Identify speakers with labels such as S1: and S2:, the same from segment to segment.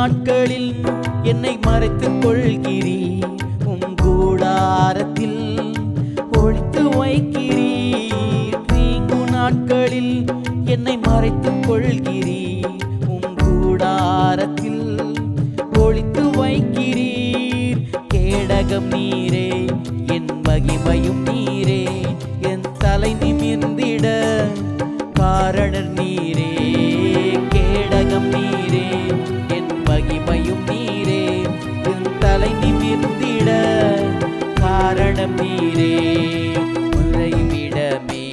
S1: நாட்களில் என்னை மறைத்துக் கொள்கிறீர். கூடாரத்தில் ஒழித்து வைக்கிறீர். தீங்கு நாட்களில் என்னை மறைத்துக் கொள்கிறீர். கூடாரத்தில் ஒழித்து வைக்கிறீர். கேடகம் நீரே, என் மகிமையும் நீரே, என் தலை நிமிர்ந்திட காரணர் நீரே. கேடகம் நீரே, என் மகிமையும் நீரே, என் தலை நிமிர்ந்திட காரணம் நீரே. மறைவிடமே,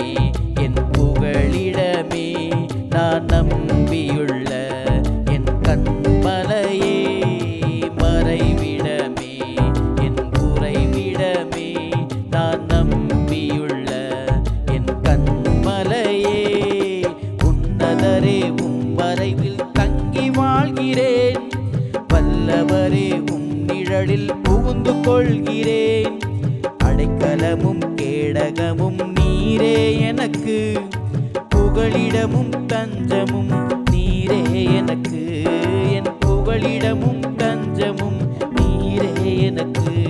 S1: என் புகழிடமே, நான் நம்பியுள்ள என் கண்மலையே. மறைவிடமே, என் குறைவிடமே, நான் நம்பியுள்ள என் கண்மலையே. உன்னதரே, மறைவில் தங்கி வாழ்கிறேன். வல்லவரே, நிழலில் புகுந்து கொள்கிறேன். அடைக்கலமும் கேடகமும் நீரே எனக்கு, புகழிடமும் தஞ்சமும் நீரே எனக்கு. என் புகழிடமும் தஞ்சமும் நீரே எனக்கு.